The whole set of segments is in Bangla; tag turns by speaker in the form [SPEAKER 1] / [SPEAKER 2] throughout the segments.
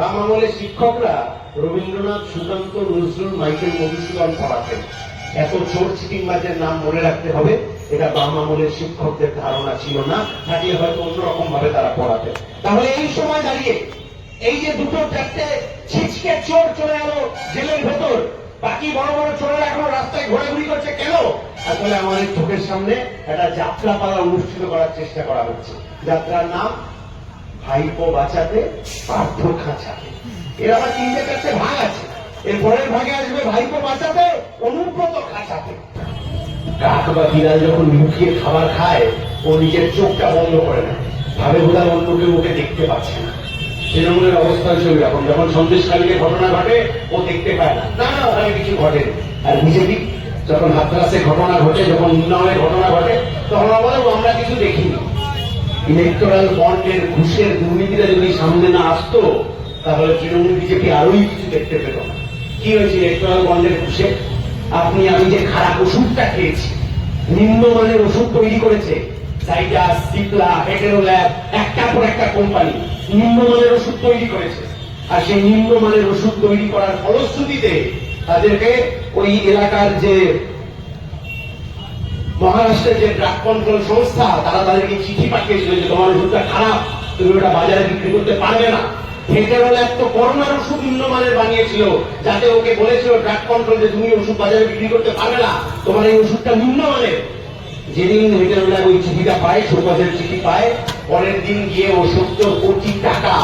[SPEAKER 1] বাম আমলের শিক্ষকরা রবীন্দ্রনাথ, সুকান্ত, নজরুল, মাইকেল মধুসূদন পড়াতেন। এত চোর চিটিংবাজের নাম মনে রাখতে হবে, এটা বাম আমলের শিক্ষকদের ধারণা ছিল না, থাকলে হয়তো অন্যরকম ভাবে তারা পড়াতেন। তাহলে এই সময় দাঁড়িয়ে এই যে দুটো চারটে ছিচকে চোর চলে এলো জেলের ভেতর, বাকি বড় বড় চোরেরা এখন রাস্তায় ঘোরাঘুরি করছে কেন? আসলে আমাদের চোখের সামনে একটা যাত্রা পালা অনুষ্ঠিত করার চেষ্টা করা হচ্ছে। যাত্রার নাম ভাইপো বাঁচাতে, পার্থ খাঁচাতে। এর আবার তিনটে চারটে ভাগ আছে। এর পরের ভাগে আসবে ভাইপো বাঁচাতে, অনুব্রত খাঁচাতে। কাক বা বিড়াল যখন লুকিয়ে খাবার খায়, ও নিজের চোখটা বন্ধ করে না, ভাবে বোধহয় অন্য কেউ ওকে দেখতে পাচ্ছে না। তৃণমূলের অবস্থা হিসেবে এখন যখন সন্দেশখালীতে ঘটনা ঘটে, ও দেখতে পায় না, না না ওখানে কিছু ঘটে। আর বিজেপি যখন হাতরাসে ঘটনা ঘটে, যখন উন্নয়নের ঘটনা ঘটে, তখন বলে আমরা কিছু দেখিনি। ইলেকটোরাল বন্ডের ঘুষের দুর্নীতিটা যদি সামনে না আসতো, তাহলে তৃণমূল বিজেপি আরোই কিছু দেখতে পেত না। কি হয়েছে ইলেকটোরাল বন্ডের ঘুষে? আপনি আমি যে খারাপ ওষুধটা খেয়েছি, নিম্নমানের ওষুধ তৈরি করেছে জাইডাস, সিপ্লা, হেটেরোল্যাব, একটার পর একটা কোম্পানি নিম্নমানের ওষুধ তৈরি করেছে। আর সেই নিম্নমানের ওষুধ তৈরি করার ফলশ্রুতিতে তাদেরকে ওই এলাকার যে মহারাষ্ট্রের যে ড্রাগ কন্ট্রোল সংস্থা, তারা তাদেরকে চিঠি পাঠিয়েছিল যে তোমার ওষুধটা খারাপ, তুমি ওটা বাজারে বিক্রি করতে পারবে না। হেটেরোল্যাব তো করোনার ওষুধ নিম্নমানের বানিয়েছিল, যাতে ওকে বলেছিল ড্রাগ কন্ট্রোল যে তুমি ওষুধ বাজারে বিক্রি করতে পারবে না, তোমার এই ওষুধটা নিম্নমানের। যেদিন হেটেরোল্যাব ওই চিঠিটা পায়, শোকজের চিঠি পায়, পরের দিন গিয়ে ও 70 কোটি টাকা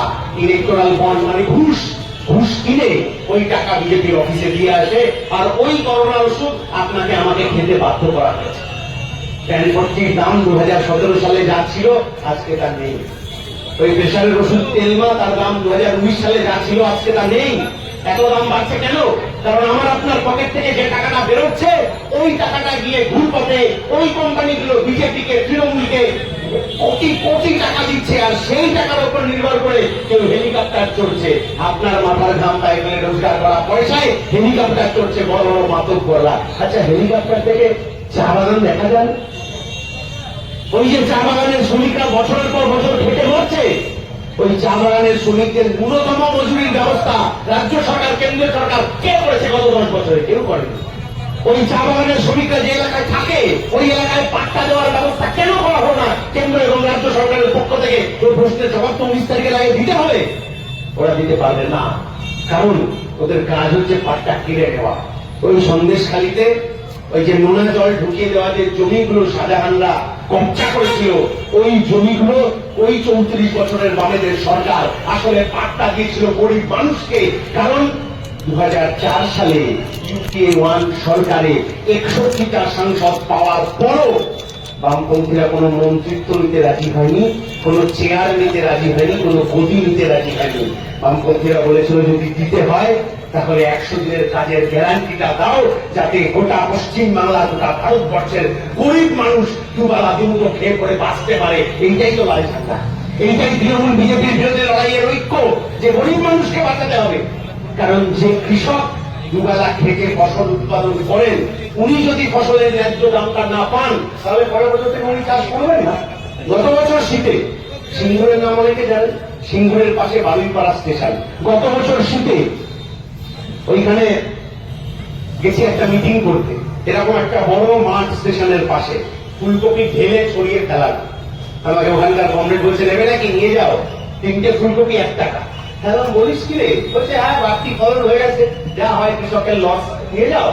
[SPEAKER 1] ইলেকটোরাল বন্ড মানে ঘুষ কিনে ওই টাকা বিজেপির অফিসে দিয়ে আসে। আর ওই করোনার ওষুধ আপনাকে আমাকে খেতে বাধ্য করা হয়েছে। প্যানপট্টির দাম 2017 সালে যা ছিল আজকে তা নেই। ওই প্রেশারের ওষুধ তেলমা, তার দাম 2019 সালে যা ছিল আজকে তা নেই। এত দাম বাড়ছে কেন? কারণ আমার আপনার পকেট থেকে যে টাকাটা বেরোচ্ছে, ওই টাকাটা গিয়ে ঘুরপথে ওই কোম্পানিগুলো বিজেপিকে, তৃণমূলকে কোটি কোটি টাকা দিচ্ছে। আর সেই টাকার উপর নির্ভর করে কেউ হেলিকপ্টার চড়ছে। আপনার মাথার ঘাম পায়ে ফেলে রোজগার করা পয়সায় হেলিকপ্টার চড়ছে বড় বড় মাতব্বররা। আচ্ছা, হেলিকপ্টার থেকে চা বাগান দেখা যায়? ওই যে চা বাগানের শ্রমিকরা বছরের পর বছর খেটে মরছে, ওই চা বাগানের শ্রমিকদের ন্যূনতম মজুরির ব্যবস্থা রাজ্য সরকার, কেন্দ্রীয় সরকার কে করেছে গত 10 বছরে? কেউ করেনি। ওই চা বাগানের শ্রমিকরা যে এলাকায় থাকে, ওই এলাকায় পাট্টা দেওয়ার ব্যবস্থা কেন করা হলো না কেন্দ্র এবং রাজ্য সরকারের পক্ষ থেকে? ওই প্রশ্নের জবাব তো 19 তারিখের আগে দিতে হবে। ওরা দিতে পারবে না, কারণ ওদের কাজ হচ্ছে পাট্টা কিনে নেওয়া। ওই সন্দেশখালীতে ওই যে নোনা জল ঢুকিয়ে দেওয়া যে জমিগুলো শাহজাহানরা কবজা করেছিল, ওই জমিগুলো ওই 34 বছরের বামেদের সরকার আসলে পাট্টা দিয়েছিল গরিব মানুষকে। কারণ 2004 সালে ইউপিএ 1 সরকারে 61টা সাংসদ পাওয়ার পরও বামপন্থীরা কোনো মন্ত্রিত্ব নিতে রাজি হয়নি, কোনো চেয়ার নিতে রাজি হয়নি, কোনো গদি নিতে রাজি হয়নি। বামপন্থীরা বলেছিল যদি দিতে হয় তাহলে 100 দিনের কাজের গ্যারান্টিটা দাও, যাতে গোটা পশ্চিম বাংলা, গোটা ভারতবর্ষের গরিব মানুষ দুবেলা দুমুঠো খেয়ে পড়ে বাঁচতে পারে। এইটাই তো লাল ঝান্ডা, এইটাই তৃণমূল বিজেপির বিরুদ্ধে লড়াইয়ের ঐক্য, যে গরিব মানুষকে বাঁচাতে হবে। কারণ যে কৃষক দুবেলা খেতে ফসল উৎপাদন করেন, উনি যদি ফসলের ন্যায্য দামটা না পান, তাহলে পরের বছর থেকে উনি চাষ করবেন না। গত বছর শীতে সিংহরের নাম অনেকে জানেন, সিংহরের পাশে বালুইপাড়া স্টেশন, গত বছর শীতে ওইখানে গেছি একটা মিটিং করতে। এরকম একটা বড় মাঠ স্টেশনের পাশে ফুলকপি ঢেলে ছড়িয়ে ফেলা। আমাকে ওখানকার কমরেড বলছে নেবে নাকি, নিয়ে যাও, 3টে ফুলকপি 1 টাকা। হ্যাঁ বলিস কি রে? বলছে হ্যাঁ, বাড়তি ফলন হয়ে গেছে, যা হয় কৃষকের লস, নিয়ে যাও।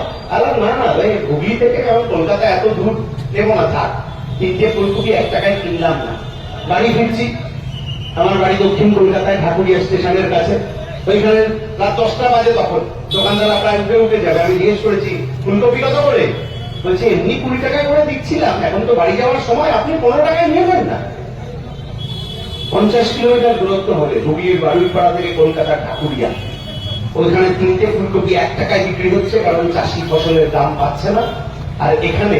[SPEAKER 1] না না ভাই, হুগলি থেকে আমি কলকাতা এত দূর নেবো না, থাক। 3টে ফুলকপি 1 টাকায় কিনলাম না। বাড়ি ফিরছি, আমার বাড়ি দক্ষিণ কলকাতায় ঠাকুরিয়া স্টেশনের কাছে। ওইখানে রাত 10টা বাজে, তখন দোকানদাররা প্রায় উঠে যাবে। আমি জিজ্ঞেস করেছি ফুলকপি কত করে? বলছে এমনি 20 টাকায় করে দিচ্ছিলাম, এখন তো বাড়ি যাওয়ার সময়, আপনি 15 টাকায় নিয়ে যান না। 50 কিলোমিটার দূরত্ব হবে হুগলির বালুইপাড়া থেকে কলকাতা ঠাকুরিয়া। ওইখানে 3টে ফুলকপি 1 টাকায় বিক্রি হচ্ছে, কারণ চাষি ফসলের দাম পাচ্ছে না। আর এখানে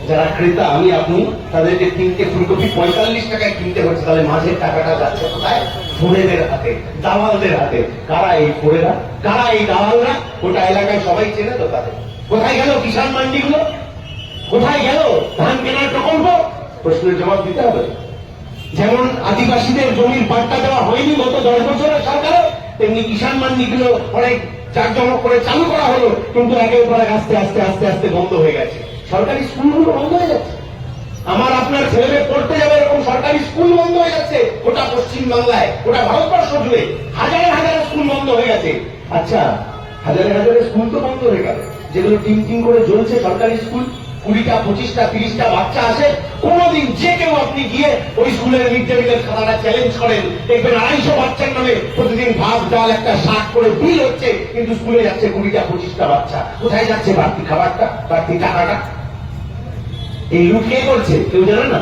[SPEAKER 1] যারা ক্রেতা, আমি আপনি, তাদেরকে 3টে ফুলকপি 45 টাকায় কিনতে হচ্ছে। তাহলে মাঝের টাকাটা যাচ্ছে কোথায়? ফোরেদের হাতে, দালালদের হাতে। কারা এই ফোরেরা, কারা এই দালালরা? গোটা এলাকায় সবাই চেনে তো তাদের। কোথায় গেল কিষাণ মান্ডিগুলো? কোথায় গেল ধান কেনার প্রকল্প? প্রশ্নের জবাব দিতে হবে। যেমন আদিবাসীদের জমির পাট্টা দেওয়া হয়নি গত 10 বছরের সরকারে, তেমনি কিষাণ মান্ডিগুলো অনেক জাঁকজমক করে চালু করা হলো, কিন্তু একের পর এক আস্তে আস্তে আস্তে আস্তে বন্ধ হয়ে গেছে। সরকারি স্কুলগুলো বন্ধ হয়ে যাচ্ছে। আমার আপনার ছেলেমেয়ে পড়তে যাবে এরকম সরকারি স্কুল বন্ধ হয়ে যাচ্ছে গোটা পশ্চিম বাংলায়, গোটা ভারতবর্ষ জুড়ে হাজারে হাজারে স্কুল বন্ধ হয়ে গেছে। আচ্ছা, হাজারে হাজারে স্কুল তো বন্ধ হয়ে গেল, যেগুলো টিম টিম করে জ্বলছে সরকারি স্কুল, 20টা 25টা 30টা বাচ্চা আসে, কোনোদিন যে কেউ আপনি গিয়ে ওই স্কুলের মিড ডে মিলের খাতাটা চ্যালেঞ্জ করেন, দেখবেন 250 বাচ্চার নামে প্রতিদিন ভাত ডাল একটা শাক করে বিল হচ্ছে, কিন্তু স্কুলে যাচ্ছে 20টা 25টা বাচ্চা। কোথায় যাচ্ছে বাড়তি খাবারটা, বাড়তি টাকাটা? এই লুট কে করছে কেউ জানে না।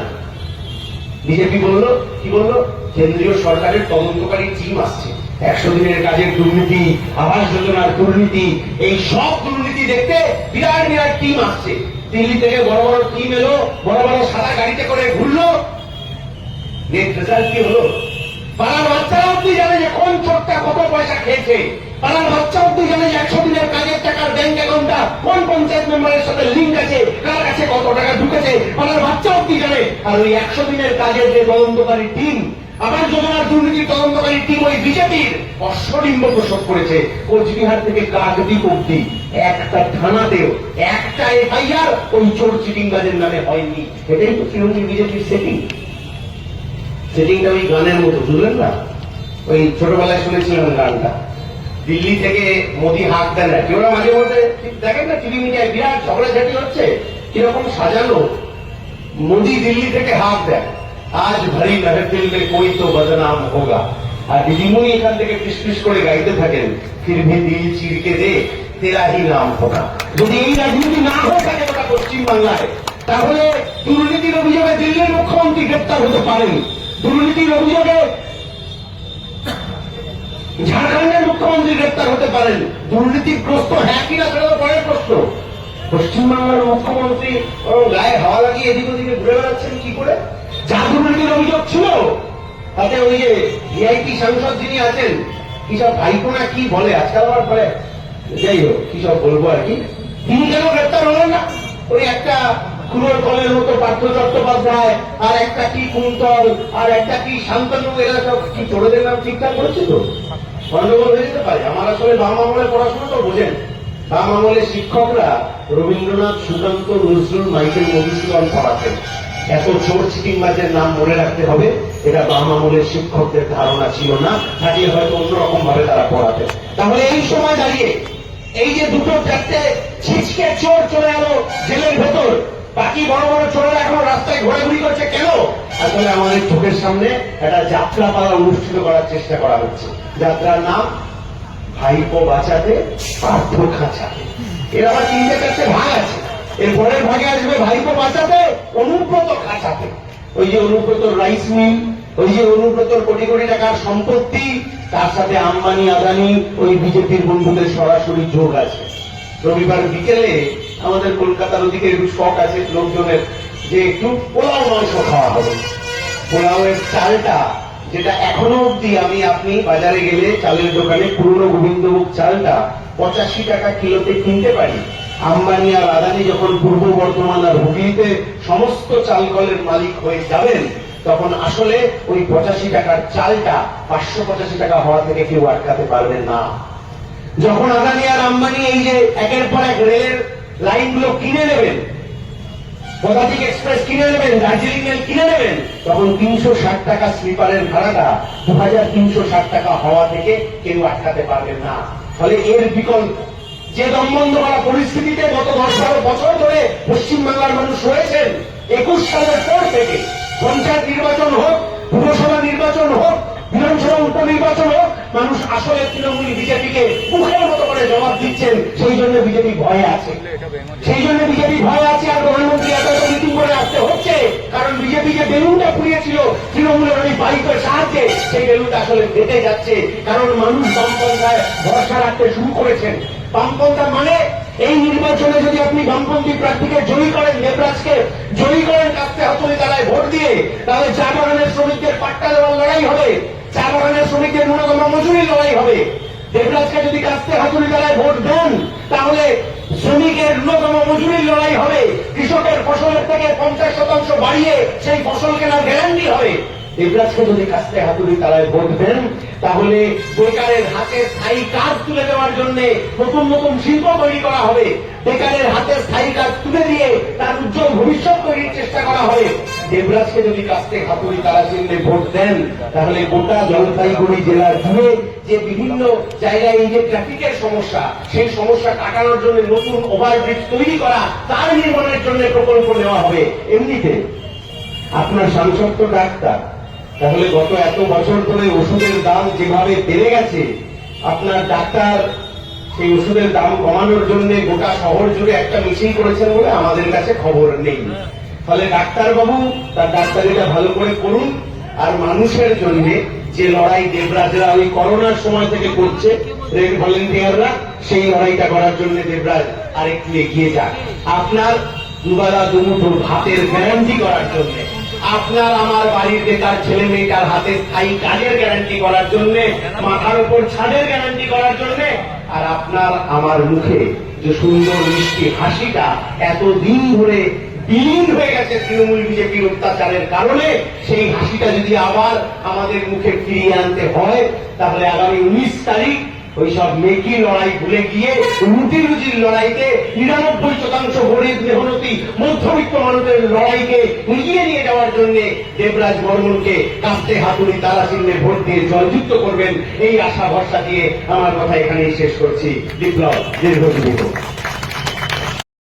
[SPEAKER 1] বিজেপি বললো, কি বললো, কেন্দ্রীয় সরকারের তদন্তকারী টিম আসছে, 100 দিনের কাজের দুর্নীতি, আবাস যোজনার দুর্নীতি, এই সব দুর্নীতি দেখতে বিরাট বিরাট টিম আসছে। দিল্লি থেকে বড় বড় টিম এলো, বড় বড় সাদা গাড়িতে করে ঘুরলো। নেট রেজাল্ট কি হলো? পাড়ার বাচ্চারা অব্দি জানে যে কোন চোরটা কত পয়সা খেয়েছে। পাড়ার বাচ্চা অব্দি জানে যে 100 দিনের কাজের টাকার ব্যাংক অ্যাকাউন্টটা কোন পঞ্চায়েত মেম্বারের সাথে লিঙ্ক আছে, কার কাছে কত টাকা ঢুকেছে, পাড়ার বাচ্চা অব্দি জানে। আর ওই 100 দিনের কাজের যে তদন্তকারী টিম, আবাস যোজনার দুর্নীতির তদন্তকারী টিম, ওই বিজেপির অশ্বডিম্ব প্রসব করেছে কোচবিহার থেকে কাকদ্বীপ অব্দি একটা থানাতেও একটা এফআইআর ওই চোর চিটিংবাজের নামে হয়নি। এটাই তো তৃণমূল বিজেপির সেটিং। সেটিংটা ওই গানের মতো, বুঝলেন না? ওই ছোটবেলায় শুনেছিলাম গানটা, দিল্লি থেকে মোদি হাঁক দেন না, কেউ মাঝে মধ্যে দেখেন না টিভি মিডিয়ায় বিরাট ঝগড়াঝাটি হচ্ছে, কিরকম সাজানো। মোদি দিল্লি থেকে হাঁক দেন, আজ ভরি মেহফিল মে কোই তো বদনাম হোগা। আর দিদিমণি এখান থেকে ফিসফিস করে গাইতে থাকেন, ফির ভি দিল চিরকে দে তেরা হি নাম হোগা। যদি এই রাজনীতি না হয়ে থাকে গোটা পশ্চিম বাংলায়, তাহলে দুর্নীতির অভিযোগে দিল্লির মুখ্যমন্ত্রী গ্রেপ্তার হতে পারেন, দুর্নীতির অভিযোগে ঝাড়খণ্ডের মুখ্যমন্ত্রী গ্রেপ্তার হতে পারেন। দুর্নীতিগ্রস্ত হ্যাঁ কিনা সেটা তো পরের প্রশ্ন। পশ্চিমবাংলার মুখ্যমন্ত্রী গায়ে হাওয়া লাগিয়ে এদিক ওদিকে ঘুরে বেড়াচ্ছেন কি করে? যা দুর্নীতির অভিযোগ ছিল তাতে ওই যে ভিআইপি সাংসদ যিনি আছেন, কি সব ভাইপো না কি বলে আজকাল আমার পরে, যাই হোক কি সব বলবো আর কি, তিনি কেন গ্রেপ্তার হলেন না? ওই একটা কুলোর কলের মতো পার্থ চট্টোপাধ্যায়, আর একটা কি কুন্তল, আর একটা কি শান্তনু, এরা সব কি চোরদের নাম ঠিকঠাক করেছে তো? গন্ডগোল হয়ে যেতে পারে। আমার আসলে বাম আমলের পড়াশোনা তো বোঝেন, বাম আমলের শিক্ষকরা রবীন্দ্রনাথ, সুকান্ত, নজরুল, মাইকেল মধুসূদন পড়াতেন। এত চোর চিটিংবাজের নাম মনে রাখতে হবে, এটা বাম আমলের শিক্ষকদের ধারণা ছিল না, থাকলে হয়তো অন্যরকম ভাবে তারা পড়াতেন। তাহলে এই সময় দাঁড়িয়ে এই যে দুটো চারটে ছিচকে চোর চলে এলো জেলের ভেতর, বাকি বড় বড় চোরেরা এখন রাস্তায় ঘোরাঘুরি করছে কেন? আসলে আমাদের চোখের সামনে একটা যাত্রা পালা অনুষ্ঠিত করার চেষ্টা করা হচ্ছে। যাত্রার নাম ভাইপো বাঁচাতে পার্থ খাঁচাতে। এর আবার 3-4টে ভাগ আছে। এর পরের ভাগে আসবে ভাইপো বাঁচাতে অনুব্রত খাঁচাতে। ওই যে অনুব্রত রাইস মিল, ওই যে অনুব্রতর কোটি কোটি টাকার সম্পত্তি, তার সাথে আম্বানি আদানি ওই বিজেপির বন্ধুদের সরাসরি যোগ আছে। রবিবার বিকেলে আমাদের কলকাতার ওদিকে একটু শখ আছে লোকজনের যে একটু পোলাও মাংস খাওয়া হবে। পোলাওয়ের চালটা, যেটা এখনো অব্দি আমি আপনি বাজারে গেলে চালের দোকানে পুরনো গোবিন্দভোগ চালটা 85 টাকা কিলোতে কিনতে পারি, আম্বানি আর আদানি যখন পূর্ব বর্ধমান আর হুগলিতে সমস্ত চাল কলের মালিক হয়ে যাবেন, তখন আসলে ওই 85 টাকার চালটা 585 টাকা হওয়া থেকে কেউ আটকাতে পারবেন না। যখন আদানি আর আম্বানি এই যে একের পর এক রেলের লাইনগুলো কিনে নেবেন, পদাতিক এক্সপ্রেস কিনে নেবেন, দার্জিলিং মেল কিনে নেবেন, তখন 360 টাকা স্লিপারের ভাড়াটা 2360 টাকা হওয়া থেকে কেউ আটকাতে পারবেন না। ফলে এর বিকল্প যে দমবন্ধ করা পরিস্থিতিতে গত 10-12 বছর ধরে পশ্চিমবাংলার মানুষ রয়েছেন, 21 সালের পর থেকে পঞ্চায়েত নির্বাচন হোক, পুরসভা নির্বাচন হোক, বিধানসভা উপনির্বাচন হোক, মানুষ আসলে তৃণমূল বিজেপিকে মুখের মতো করে জবাব দিচ্ছেন। সেই জন্য বিজেপি ভয়ে আছে, সেই জন্য বিজেপি ভয়ে আছে। আর প্রধানমন্ত্রী এত মিটিং করে আসতে হচ্ছে, কারণ বিজেপি যে বেলুনটা পুড়িয়েছিল তৃণমূলের ওই বাইকের সাহায্যে, সেই বেলুনটা আসলে বেঁধে যাচ্ছে। কারণ মানুষ বামপন্থায় ভরসা রাখতে শুরু করেছেন। বামপন্থা মানে এই নির্বাচনে যদি আপনি বামপন্থী প্রার্থীকে জয়ী করেন, দেবরাজকে জয়ী করেন কাস্তে হাতুড়ি তালায় ভোট দিয়ে, তাহলে চা বাগানের শ্রমিকদের পাট্টা দেওয়ার লড়াই হবে, চা বাগানের শ্রমিকদের ন্যূনতম মজুরির লড়াই হবে। দেবরাজকে যদি কাস্তে হাতুড়ি তালায় ভোট দেন, তাহলে শ্রমিকের ন্যূনতম মজুরির লড়াই হবে, কৃষকের ফসলের থেকে 50% বাড়িয়ে সেই ফসল কেনার গ্যারান্টি হবে। দেবরাজকে যদি কাস্তে হাতুড়ি তারায় ভোট দেন, তাহলে বেকারের হাতে স্থায়ী কাজ তুলে দেওয়ার জন্য নতুন নতুন শিল্প তৈরি করা হবে। বেকারের হাতে স্থায়ী কাজ তুলে দিয়ে তার উজ্জ্বল ভবিষ্যৎ তৈরির চেষ্টা করা হবে। দেবরাজকে যদি কাস্তে হাতুড়ি তারা চিহ্নে ভোট দেন, তাহলে গোটা জলপাইগুড়ি জেলার জুড়ে যে বিভিন্ন জায়গায় এই যে ট্রাফিকের সমস্যা, সেই সমস্যা কাটানোর জন্য নতুন ওভারব্রিজ তৈরি করা, তার নির্মাণের জন্য প্রকল্প নেওয়া হবে। এমনিতে আপনার সাংসদ তো ডাক্তার, তাহলে গত এত বছর ধরে ওষুধের দাম যেভাবে বেড়ে গেছে, আপনার ডাক্তার সেই ওষুধের দাম কমানোর জন্য গোটা শহর জুড়ে একটা মিছিল করেছেন বলে আমাদের কাছে খবর নেই। ফলে ডাক্তারবাবু তার ডাক্তারিটা ভালো করে করুন, আর মানুষের জন্য যে লড়াই দেবরাজরা ওই করোনার সময় থেকে করছে, রেড ভলেন্টিয়াররা, সেই লড়াইটা করার জন্য দেবরাজ আরেকটু এগিয়ে যান। আপনার দুবেলা দুমুঠো ভাতের গ্যারান্টি করার জন্য, আপনার আমার বাড়ির বেকার ছেলে মেয়েটার হাতে স্থায়ী কাজের গ্যারান্টি করার জন্য, মাথার উপর ছাদের গ্যারান্টি করার জন্য, আর আপনার আমার মুখে যে সুন্দর মিষ্টি হাসিটা এতদিন ধরে বিলীন হয়ে গেছে তৃণমূল বিজেপির অত্যাচারের কারণে, সেই হাসিটা যদি আবার আমাদের মুখে ফিরিয়ে আনতে হয়, তাহলে আগামী 19 তারিখ ওইসব মেকি লড়াই ভুলে গিয়ে রুটি রুজির লড়াইতে 99% গরিব মেহনতি মধ্যবিত্ত মানুষের লড়াইকে এগিয়ে নিয়ে যাওয়ার জন্য দেবরাজ বর্মনকে কাস্তে হাতুড়ি তারা চিহ্নে ভোট দিয়ে জয়যুক্ত করবেন, এই আশা ভরসা দিয়ে আমার কথা এখানেই শেষ করছি। বিপ্লব দীর্ঘজীবী হোক।